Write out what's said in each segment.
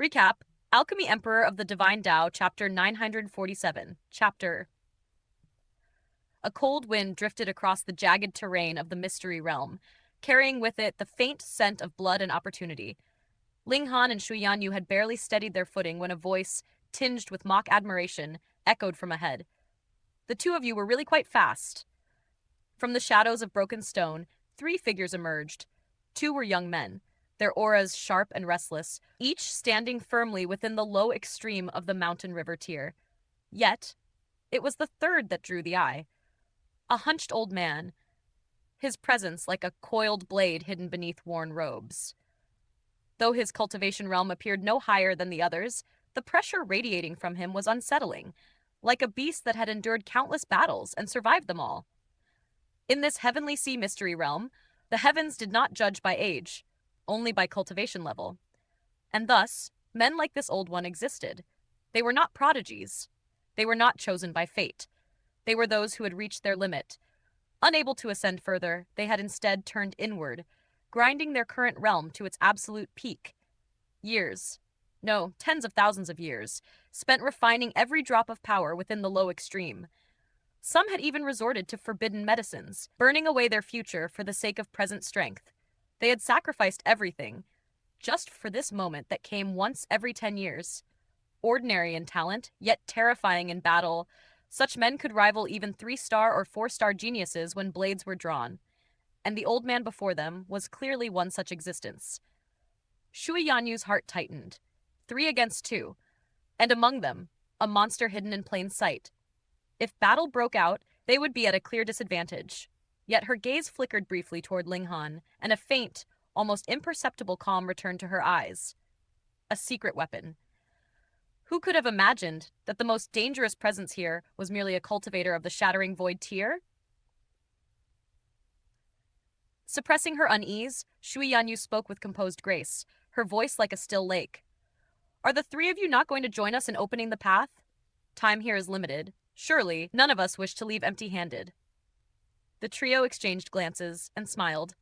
Recap: Alchemy Emperor of the Divine Dao, Chapter 947. Chapter. A cold wind drifted across the jagged terrain of the Mystery Realm, carrying with it the faint scent of blood and opportunity. Ling Han and Shui Yanyu had barely steadied their footing when a voice, tinged with mock admiration, echoed from ahead. "The two of you were really quite fast." From the shadows of broken stone, three figures emerged. Two were young men, their auras sharp and restless, each standing firmly within the low extreme of the mountain river tier. Yet, it was the third that drew the eye. A hunched old man, his presence like a coiled blade hidden beneath worn robes. Though his cultivation realm appeared no higher than the others, the pressure radiating from him was unsettling, like a beast that had endured countless battles and survived them all. In this heavenly sea mystery realm, the heavens did not judge by age, only by cultivation level. And thus, men like this old one existed. They were not prodigies. They were not chosen by fate. They were those who had reached their limit. Unable to ascend further, they had instead turned inward, grinding their current realm to its absolute peak. Years, no, tens of thousands of years, spent refining every drop of power within the low extreme. Some had even resorted to forbidden medicines, burning away their future for the sake of present strength. They had sacrificed everything, just for this moment that came once every 10 years. Ordinary in talent, yet terrifying in battle, such men could rival even 3-star or 4-star geniuses when blades were drawn. And the old man before them was clearly one such existence. Shui Yanyu's heart tightened. 3 against 2, and among them, a monster hidden in plain sight. If battle broke out, they would be at a clear disadvantage. Yet her gaze flickered briefly toward Ling Han, and a faint, almost imperceptible calm returned to her eyes. A secret weapon. Who could have imagined that the most dangerous presence here was merely a cultivator of the Shattering Void tier? Suppressing her unease, Shui Yanyu spoke with composed grace, her voice like a still lake. "Are the 3 of you not going to join us in opening the path? Time here is limited. Surely, none of us wish to leave empty-handed." The trio exchanged glances and smiled.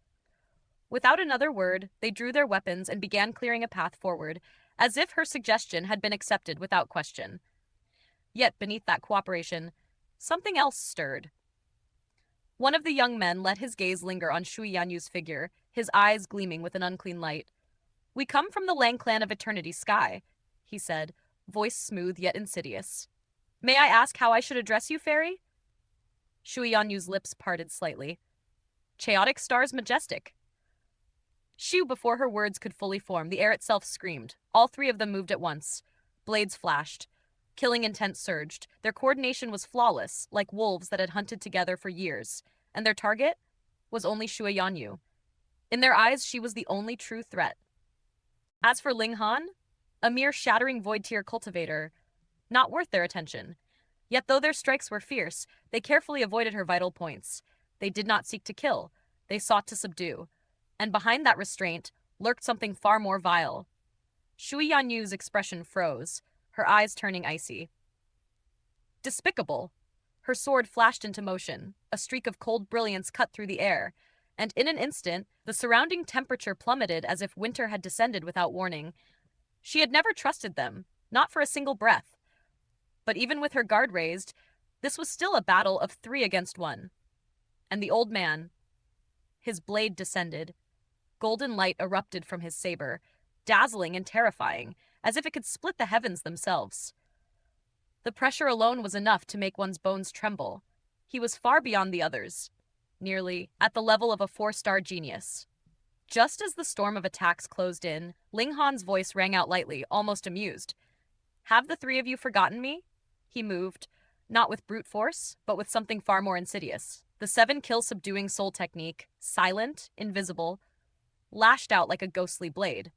Without another word, they drew their weapons and began clearing a path forward, as if her suggestion had been accepted without question. Yet beneath that cooperation, something else stirred. One of the young men let his gaze linger on Shui Yanyu's figure, his eyes gleaming with an unclean light. "We come from the Lang clan of Eternity Sky," he said, voice smooth yet insidious. "May I ask how I should address you, fairy?" Shui Yanyu's lips parted slightly. "Chaotic Stars Majestic." Shoo, before her words could fully form, the air itself screamed. All 3 of them moved at once. Blades flashed. Killing intent surged. Their coordination was flawless, like wolves that had hunted together for years. And their target was only Shui Yanyu. In their eyes, she was the only true threat. As for Ling Han, a mere Shattering Void tier cultivator, not worth their attention. Yet though their strikes were fierce, they carefully avoided her vital points. They did not seek to kill. They sought to subdue. And behind that restraint lurked something far more vile. Shui Yanyu's expression froze, her eyes turning icy. Despicable. Her sword flashed into motion. A streak of cold brilliance cut through the air, and in an instant, the surrounding temperature plummeted as if winter had descended without warning. She had never trusted them, not for a single breath. But even with her guard raised, this was still a battle of 3 against 1. And the old man, his blade descended. Golden light erupted from his saber, dazzling and terrifying, as if it could split the heavens themselves. The pressure alone was enough to make one's bones tremble. He was far beyond the others, nearly at the level of a 4-star genius. Just as the storm of attacks closed in, Ling Han's voice rang out lightly, almost amused. "Have the 3 of you forgotten me?" He moved, not with brute force, but with something far more insidious. The 7-kill subduing soul technique, silent, invisible, lashed out like a ghostly blade.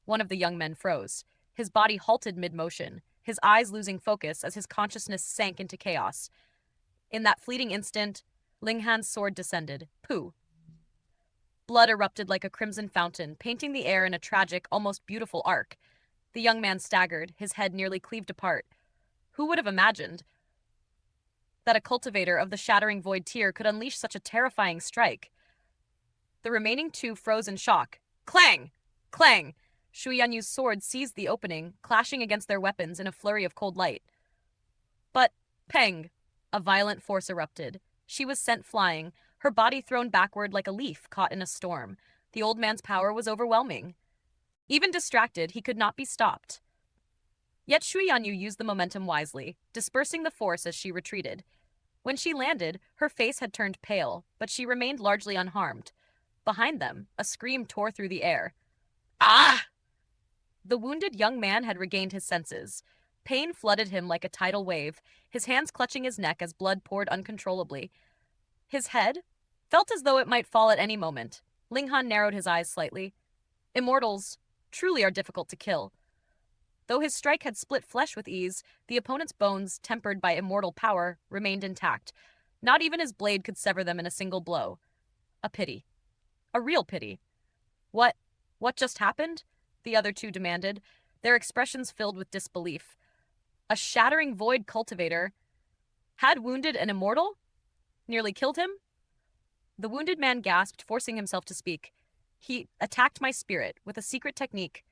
One of the young men froze. His body halted mid-motion, his eyes losing focus as his consciousness sank into chaos. In that fleeting instant, Ling Han's sword descended. Pooh! Blood erupted like a crimson fountain, painting the air in a tragic, almost beautiful arc. The young man staggered, his head nearly cleaved apart. Who would have imagined that a cultivator of the Shattering Void tier could unleash such a terrifying strike? The remaining 2 froze in shock. Clang! Clang! Shui Yanyu's sword seized the opening, clashing against their weapons in a flurry of cold light. But, pang! A violent force erupted. She was sent flying, her body thrown backward like a leaf caught in a storm. The old man's power was overwhelming. Even distracted, he could not be stopped. Yet Shui Yanyu used the momentum wisely, dispersing the force as she retreated. When she landed, her face had turned pale, but she remained largely unharmed. Behind them, a scream tore through the air. Ah! The wounded young man had regained his senses. Pain flooded him like a tidal wave, his hands clutching his neck as blood poured uncontrollably. His head felt as though it might fall at any moment. Linghan narrowed his eyes slightly. Immortals truly are difficult to kill. Though his strike had split flesh with ease, the opponent's bones, tempered by immortal power, remained intact. Not even his blade could sever them in a single blow. A pity. A real pity. What just happened? The other two demanded, their expressions filled with disbelief. A shattering void cultivator had wounded an immortal? Nearly killed him? The wounded man gasped, forcing himself to speak. He attacked my spirit with a secret technique.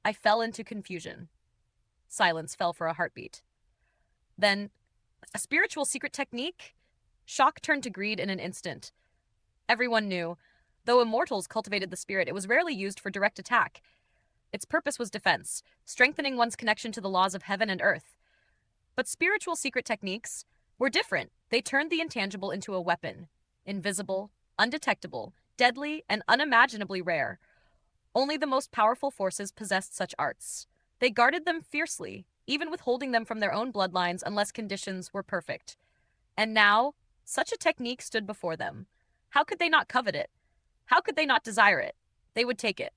I fell into confusion. Silence fell for a heartbeat. Then, a spiritual secret technique? Shock turned to greed in an instant. Everyone knew, though immortals cultivated the spirit, it was rarely used for direct attack. Its purpose was defense, strengthening one's connection to the laws of heaven and earth. But spiritual secret techniques were different. They turned the intangible into a weapon. Invisible, undetectable, deadly, and unimaginably rare. Only the most powerful forces possessed such arts. They guarded them fiercely, even withholding them from their own bloodlines unless conditions were perfect. And now, such a technique stood before them. How could they not covet it? How could they not desire it? They would take it,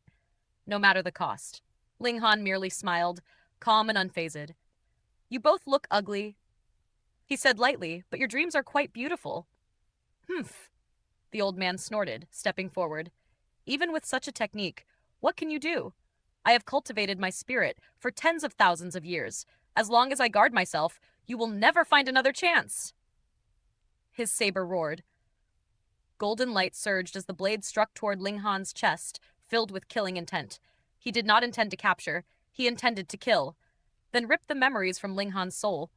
no matter the cost. Linghan merely smiled, calm and unfazed. You both look ugly, he said lightly, but your dreams are quite beautiful. Humph, the old man snorted, stepping forward. Even with such a technique, what can you do? I have cultivated my spirit for tens of thousands of years. As long as I guard myself, you will never find another chance. His saber roared. Golden light surged as the blade struck toward Linghan's chest, filled with killing intent. He did not intend to capture, he intended to kill, then rip the memories from Linghan's soul.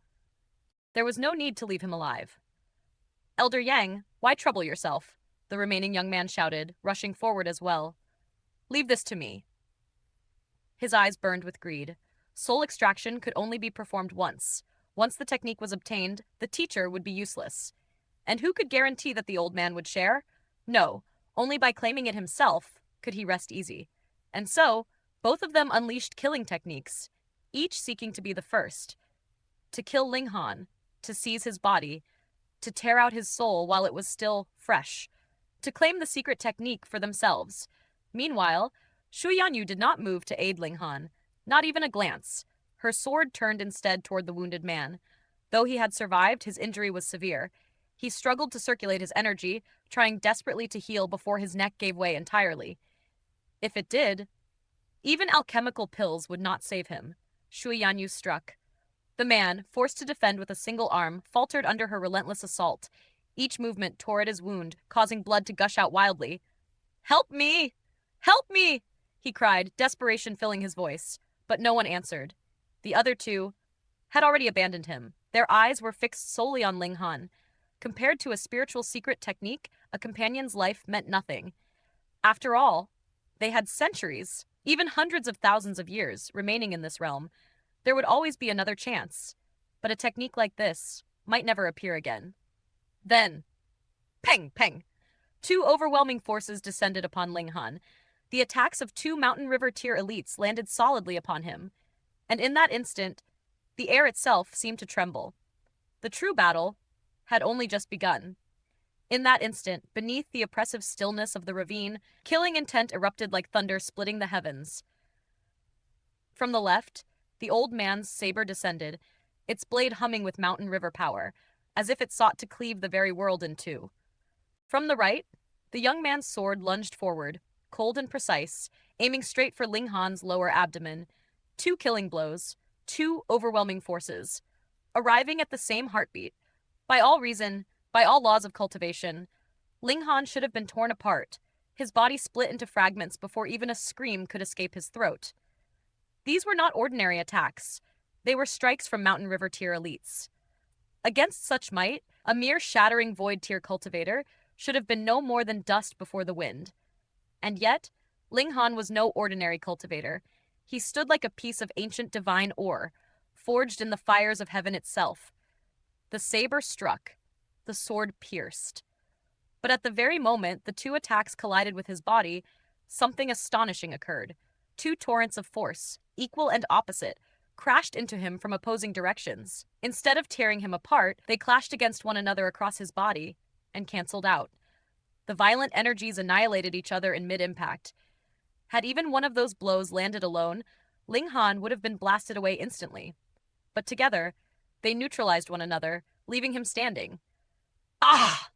There was no need to leave him alive. Elder Yang, why trouble yourself? The remaining young man shouted, rushing forward as well. Leave this to me. His eyes burned with greed. Soul extraction could only be performed once. Once the technique was obtained, the teacher would be useless. And who could guarantee that the old man would share? No, only by claiming it himself could he rest easy. And so, both of them unleashed killing techniques, each seeking to be the first. To kill Linghan, to seize his body, to tear out his soul while it was still fresh, to claim the secret technique for themselves. Meanwhile, Shui Yanyu did not move to aid Linghan, not even a glance. Her sword turned instead toward the wounded man. Though he had survived, his injury was severe. He struggled to circulate his energy, trying desperately to heal before his neck gave way entirely. If it did, even alchemical pills would not save him. Shui Yanyu struck. The man, forced to defend with a single arm, faltered under her relentless assault. Each movement tore at his wound, causing blood to gush out wildly. Help me! Help me! He cried, desperation filling his voice. But no one answered. The other two had already abandoned him. Their eyes were fixed solely on Linghan. Compared to a spiritual secret technique, a companion's life meant nothing. After all, they had centuries, even hundreds of thousands of years, remaining in this realm. There would always be another chance. But a technique like this might never appear again. Then, peng, peng, two overwhelming forces descended upon Linghan. The attacks of two Mountain River tier elites landed solidly upon him. And in that instant, the air itself seemed to tremble. The true battle had only just begun. In that instant, beneath the oppressive stillness of the ravine, killing intent erupted like thunder, splitting the heavens. From the left, the old man's saber descended, its blade humming with Mountain River power, as if it sought to cleave the very world in two. From the right, the young man's sword lunged forward, cold and precise, aiming straight for Linghan's lower abdomen. Two killing blows, two overwhelming forces, arriving at the same heartbeat. By all reason, by all laws of cultivation, Linghan should have been torn apart, his body split into fragments before even a scream could escape his throat. These were not ordinary attacks. They were strikes from Mountain River tier elites. Against such might, a mere shattering void tier cultivator should have been no more than dust before the wind. And yet, Ling Han was no ordinary cultivator. He stood like a piece of ancient divine ore, forged in the fires of heaven itself. The saber struck, the sword pierced. But at the very moment the two attacks collided with his body, something astonishing occurred. Two torrents of force, equal and opposite, crashed into him from opposing directions. Instead of tearing him apart, they clashed against one another across his body and canceled out. The violent energies annihilated each other in mid-impact. Had even one of those blows landed alone, Ling Han would have been blasted away instantly. But together, they neutralized one another, leaving him standing. Ah!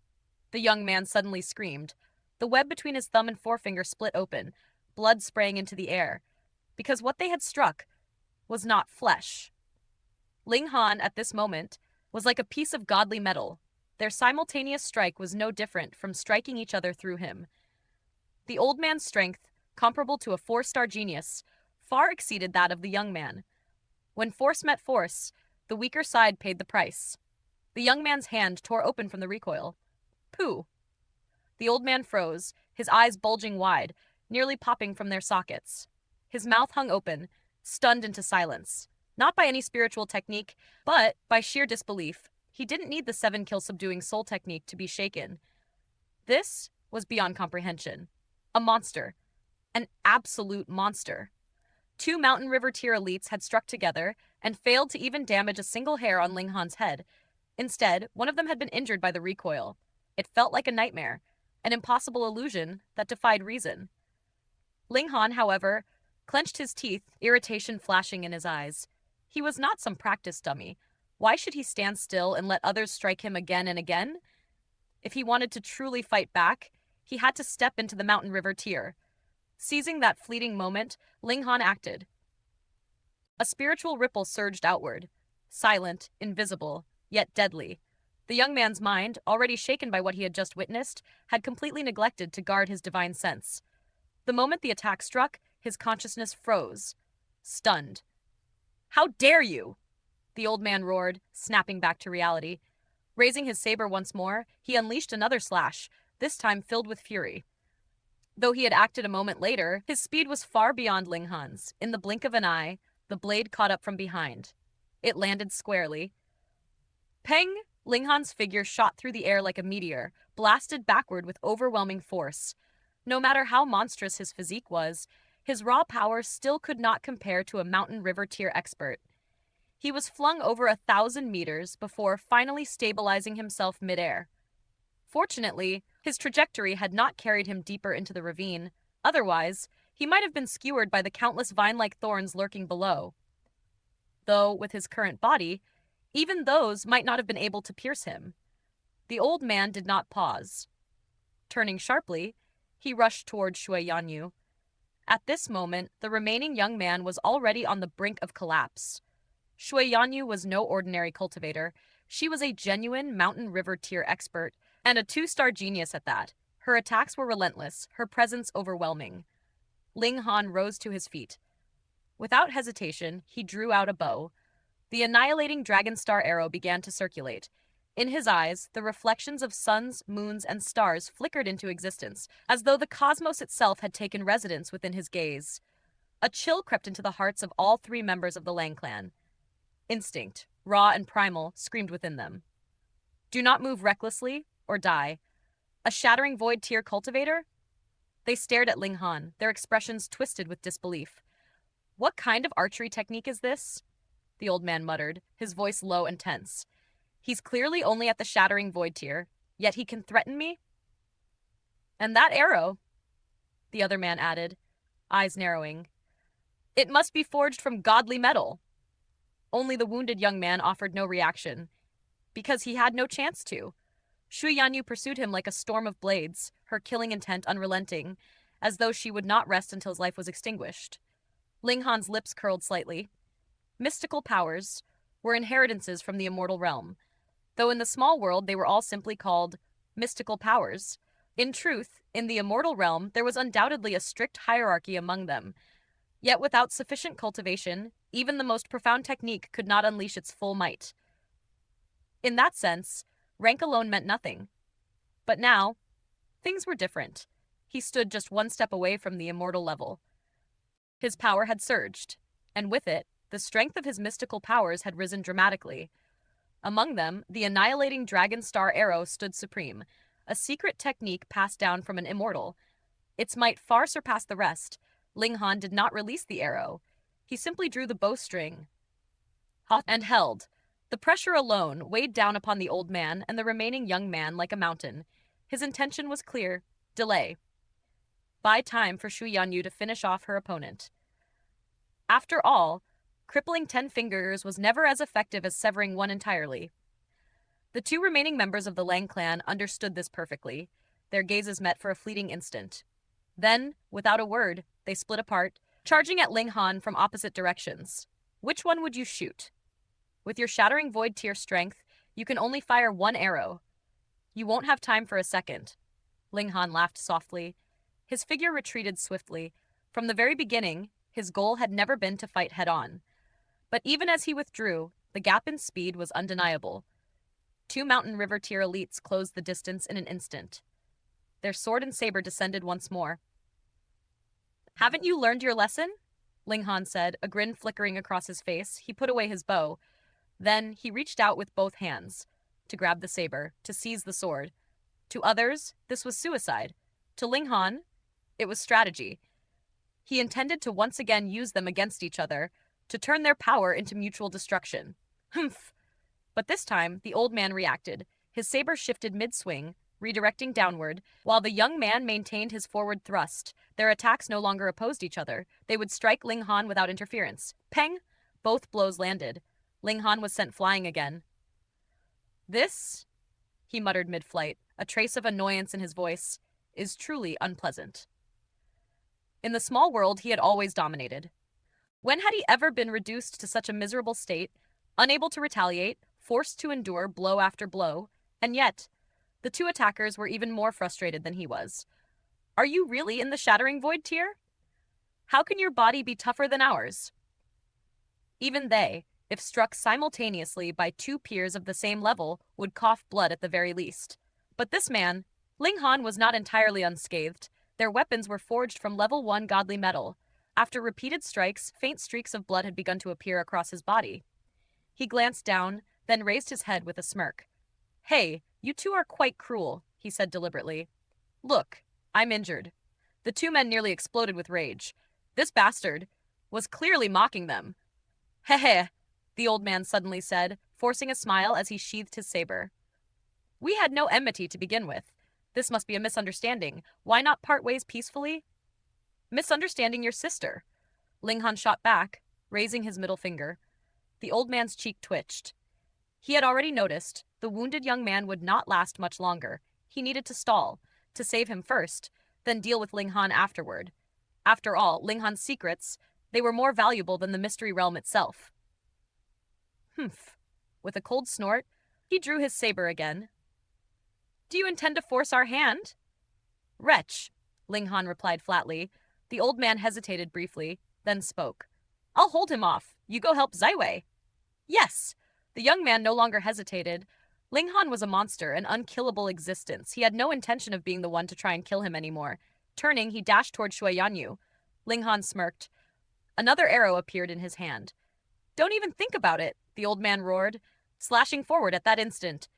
The young man suddenly screamed. The web between his thumb and forefinger split open, blood spraying into the air, because what they had struck was not flesh. Ling Han, at this moment, was like a piece of godly metal. Their simultaneous strike was no different from striking each other through him. The old man's strength, comparable to a 4-star genius, far exceeded that of the young man. When force met force, the weaker side paid the price. The young man's hand tore open from the recoil. Pooh! The old man froze, his eyes bulging wide, nearly popping from their sockets. His mouth hung open, stunned into silence. Not by any spiritual technique, but by sheer disbelief. He didn't need the 7-kill subduing soul technique to be shaken. This was beyond comprehension. A monster. An absolute monster. Two Mountain River tier elites had struck together and failed to even damage a single hair on Ling Han's head. Instead, one of them had been injured by the recoil. It felt like a nightmare, an impossible illusion that defied reason. Ling Han, however, clenched his teeth, irritation flashing in his eyes. He was not some practice dummy. Why should he stand still and let others strike him again and again? If he wanted to truly fight back, he had to step into the Mountain River tier. Seizing that fleeting moment, Ling Han acted. A spiritual ripple surged outward, silent, invisible, yet deadly. The young man's mind, already shaken by what he had just witnessed, had completely neglected to guard his divine sense. The moment the attack struck, his consciousness froze, stunned. "How dare you!" the old man roared, snapping back to reality. Raising his saber once more, he unleashed another slash, this time filled with fury. Though he had acted a moment later, his speed was far beyond Ling Han's. In the blink of an eye, the blade caught up from behind. It landed squarely. Peng! Ling Han's figure shot through the air like a meteor, blasted backward with overwhelming force. No matter how monstrous his physique was, his raw power still could not compare to a Mountain River tier expert. He was flung over 1,000 meters before finally stabilizing himself midair. Fortunately, his trajectory had not carried him deeper into the ravine. Otherwise, he might have been skewered by the countless vine-like thorns lurking below. Though, with his current body, even those might not have been able to pierce him. The old man did not pause. Turning sharply, he rushed toward Shui Yanyu. At this moment, the remaining young man was already on the brink of collapse. Shui Yanyu was no ordinary cultivator. She was a genuine Mountain River tier expert, and a 2-star genius at that. Her attacks were relentless, her presence overwhelming. Ling Han rose to his feet. Without hesitation, he drew out a bow. The annihilating dragon star arrow began to circulate. In his eyes, the reflections of suns, moons, and stars flickered into existence, as though the cosmos itself had taken residence within his gaze. A chill crept into the hearts of all 3 members of the Lang clan. Instinct, raw and primal, screamed within them. Do not move recklessly, or die. A shattering void tier cultivator? They stared at Ling Han, their expressions twisted with disbelief. What kind of archery technique is this? The old man muttered, his voice low and tense. He's clearly only at the shattering void tier, yet he can threaten me? And that arrow, the other man added, eyes narrowing. It must be forged from godly metal. Only the wounded young man offered no reaction, because he had no chance to. Shui Yanyu pursued him like a storm of blades, her killing intent unrelenting, as though she would not rest until his life was extinguished. Ling Han's lips curled slightly. Mystical powers were inheritances from the immortal realm, though in the small world they were all simply called mystical powers. In truth, in the immortal realm there was undoubtedly a strict hierarchy among them. Yet without sufficient cultivation, even the most profound technique could not unleash its full might. In that sense, rank alone meant nothing. But now, things were different. He stood just one step away from the immortal level. His power had surged, and with it, the strength of his mystical powers had risen dramatically. Among them, the annihilating dragon star arrow stood supreme, a secret technique passed down from an immortal. Its might far surpassed the rest. Ling Han did not release the arrow. He simply drew the bowstring and held. The pressure alone weighed down upon the old man and the remaining young man like a mountain. His intention was clear: delay. Buy time for Shu Yanyu to finish off her opponent. After all, crippling 10 fingers was never as effective as severing one entirely. The two remaining members of the Lang clan understood this perfectly. Their gazes met for a fleeting instant. Then, without a word, they split apart, charging at Ling Han from opposite directions. Which one would you shoot? With your shattering void tier strength, you can only fire one arrow. You won't have time for a second. Ling Han laughed softly. His figure retreated swiftly. From the very beginning, his goal had never been to fight head-on. But even as he withdrew, the gap in speed was undeniable. Two Mountain River tier elites closed the distance in an instant. Their sword and saber descended once more. Haven't you learned your lesson? Ling Han said, a grin flickering across his face. He put away his bow. Then he reached out with both hands to grab the saber, to seize the sword. To others, this was suicide. To Ling Han, it was strategy. He intended to once again use them against each other, to turn their power into mutual destruction. Humph! But this time, the old man reacted. His saber shifted mid-swing, redirecting downward, while the young man maintained his forward thrust. Their attacks no longer opposed each other. They would strike Ling Han without interference. Peng! Both blows landed. Ling Han was sent flying again. This, he muttered mid-flight, a trace of annoyance in his voice, is truly unpleasant. In the small world he had always dominated. When had he ever been reduced to such a miserable state, unable to retaliate, forced to endure blow after blow? And yet, the two attackers were even more frustrated than he was. Are you really in the Shattering Void tier? How can your body be tougher than ours? Even they, if struck simultaneously by two peers of the same level, would cough blood at the very least. But this man, Ling Han, was not entirely unscathed. Their weapons were forged from level 1 godly metal. After repeated strikes, faint streaks of blood had begun to appear across his body. He glanced down, then raised his head with a smirk. Hey, you two are quite cruel, he said deliberately. Look, I'm injured. The two men nearly exploded with rage. This bastard was clearly mocking them. Heh, the old man suddenly said, forcing a smile as he sheathed his saber. We had no enmity to begin with. This must be a misunderstanding. Why not part ways peacefully? Misunderstanding your sister. Ling Han shot back, raising his middle finger. The old man's cheek twitched. He had already noticed the wounded young man would not last much longer. He needed to stall, to save him first, then deal with Ling Han afterward. After all, Ling Han's secrets, they were more valuable than the mystery realm itself. Humph. With a cold snort, he drew his saber again. Do you intend to force our hand? Wretch, Ling Han replied flatly. The old man hesitated briefly, then spoke. I'll hold him off. You go help Zaiwei. Yes. The young man no longer hesitated. Ling Han was a monster, an unkillable existence. He had no intention of being the one to try and kill him anymore. Turning, he dashed toward Shui Yanyu. Ling Han smirked. Another arrow appeared in his hand. Don't even think about it, the old man roared, slashing forward at that instant.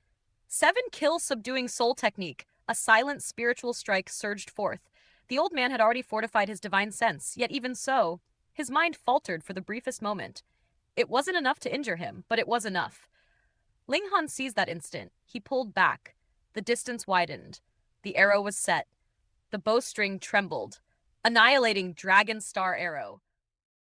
7 kill subduing soul technique. A silent spiritual strike surged forth. The old man had already fortified his divine sense, yet even so, his mind faltered for the briefest moment. It wasn't enough to injure him, but it was enough. Ling Han seized that instant. He pulled back. The distance widened. The arrow was set. The bowstring trembled. Annihilating dragon star arrow.